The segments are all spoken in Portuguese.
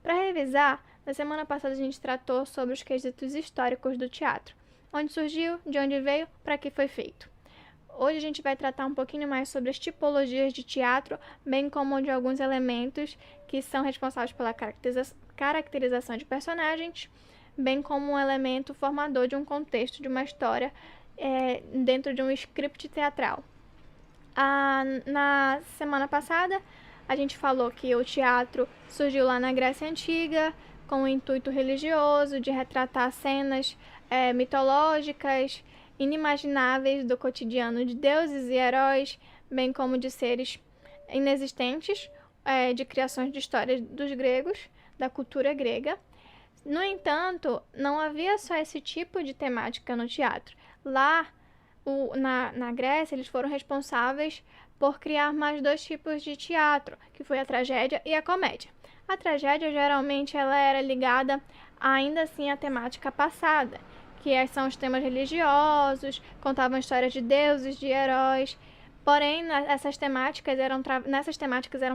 Para revisar, na semana passada a gente tratou sobre os quesitos históricos do teatro. Onde surgiu, de onde veio, para que foi feito. Hoje a gente vai tratar um pouquinho mais sobre as tipologias de teatro, bem como de alguns elementos que são responsáveis pela caracterização de personagens, bem como um elemento formador de um contexto, de uma história dentro de um script teatral. Na semana passada, a gente falou que o teatro surgiu lá na Grécia Antiga, com o intuito religioso de retratar cenas mitológicas, inimagináveis do cotidiano de deuses e heróis, bem como de seres inexistentes, de criações de histórias dos gregos, da cultura grega. No entanto, não havia só esse tipo de temática no teatro. Lá, na Grécia, eles foram responsáveis por criar mais dois tipos de teatro, que foi a tragédia e a comédia. A tragédia, geralmente, ela era ligada, ainda assim, à temática passada, que são os temas religiosos, contavam histórias de deuses, de heróis. Porém, nessas temáticas eram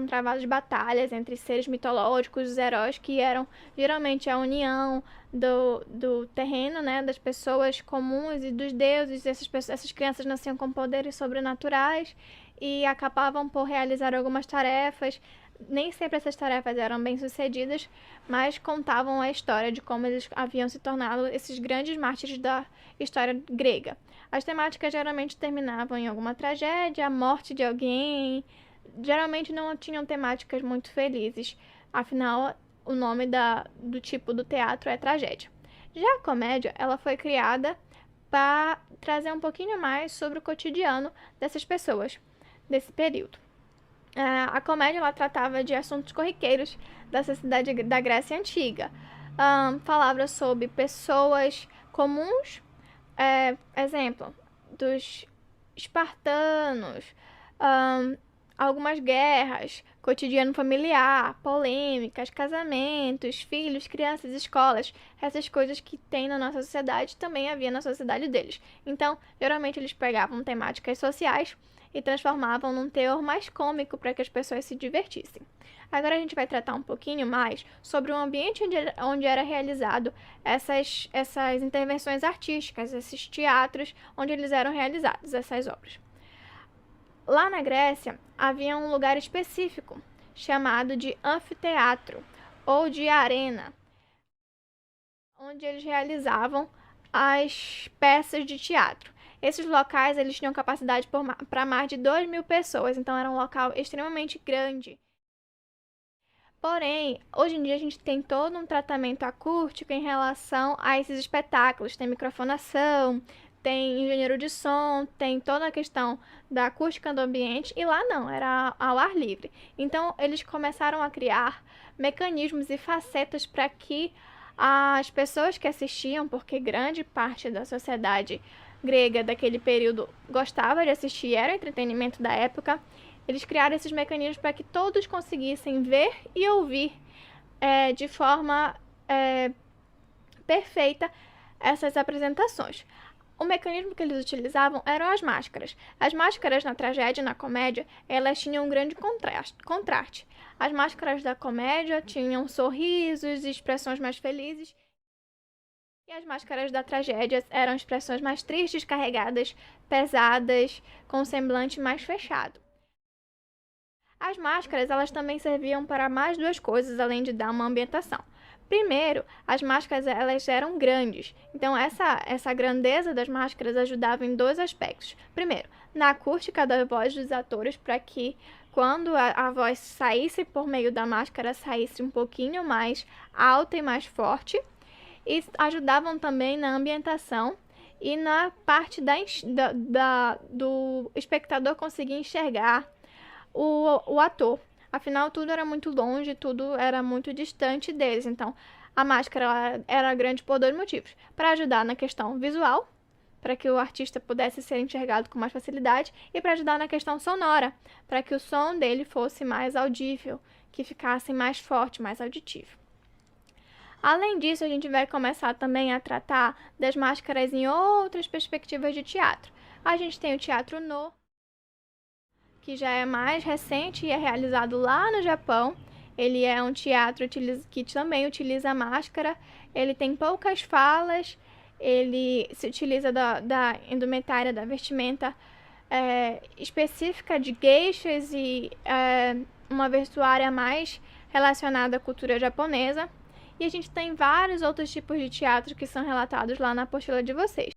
travadas batalhas entre seres mitológicos, os heróis, que eram geralmente a união do terreno, né, das pessoas comuns e dos deuses. Essas crianças nasciam com poderes sobrenaturais e acabavam por realizar algumas tarefas. Nem sempre essas tarefas eram bem-sucedidas, mas contavam a história de como eles haviam se tornado esses grandes mártires da história grega. As temáticas geralmente terminavam em alguma tragédia, a morte de alguém. Geralmente não tinham temáticas muito felizes, afinal, o nome do tipo do teatro é tragédia. Já a comédia, ela foi criada para trazer um pouquinho mais sobre o cotidiano dessas pessoas, desse período. A comédia ela tratava de assuntos corriqueiros da sociedade da Grécia Antiga. Falava sobre pessoas comuns, exemplo, dos espartanos, algumas guerras, cotidiano familiar, polêmicas, casamentos, filhos, crianças, escolas, essas coisas que tem na nossa sociedade também havia na sociedade deles. Então, geralmente eles pegavam temáticas sociais e transformavam num teor mais cômico para que as pessoas se divertissem. Agora a gente vai tratar um pouquinho mais sobre o ambiente onde era realizado essas intervenções artísticas, esses teatros onde eles eram realizados, essas obras. Lá na Grécia, havia um lugar específico, chamado de anfiteatro, ou de arena, onde eles realizavam as peças de teatro. Esses locais eles tinham capacidade para mais de 2.000 pessoas, então era um local extremamente grande. Porém, hoje em dia a gente tem todo um tratamento acústico em relação a esses espetáculos. Tem microfonação, tem engenheiro de som, tem toda a questão da acústica do ambiente, e lá não, era ao ar livre. Então, eles começaram a criar mecanismos e facetas para que as pessoas que assistiam, porque grande parte da sociedade grega daquele período gostava de assistir, era o entretenimento da época, eles criaram esses mecanismos para que todos conseguissem ver e ouvir de forma perfeita essas apresentações. O mecanismo que eles utilizavam eram as máscaras. As máscaras na tragédia e na comédia, elas tinham um grande contraste. As máscaras da comédia tinham sorrisos e expressões mais felizes, e as máscaras da tragédia eram expressões mais tristes, carregadas, pesadas, com um semblante mais fechado. As máscaras elas também serviam para mais duas coisas, além de dar uma ambientação. Primeiro, as máscaras elas eram grandes, então essa grandeza das máscaras ajudava em dois aspectos. Primeiro, na acústica da voz dos atores, para que quando a voz saísse por meio da máscara, saísse um pouquinho mais alta e mais forte, e ajudavam também na ambientação e na parte do espectador conseguir enxergar o ator. Afinal, tudo era muito longe, tudo era muito distante deles. Então, a máscara era grande por dois motivos. Para ajudar na questão visual, para que o artista pudesse ser enxergado com mais facilidade, e para ajudar na questão sonora, para que o som dele fosse mais audível, que ficasse mais forte, mais auditivo. Além disso, a gente vai começar também a tratar das máscaras em outras perspectivas de teatro. A gente tem o teatro No, que já é mais recente e é realizado lá no Japão, Ele é um teatro que também utiliza máscara, ele tem poucas falas, ele se utiliza da indumentária, da vestimenta específica de geishas e uma vestuária mais relacionada à cultura japonesa. E a gente tem vários outros tipos de teatro que são relatados lá na apostila de vocês.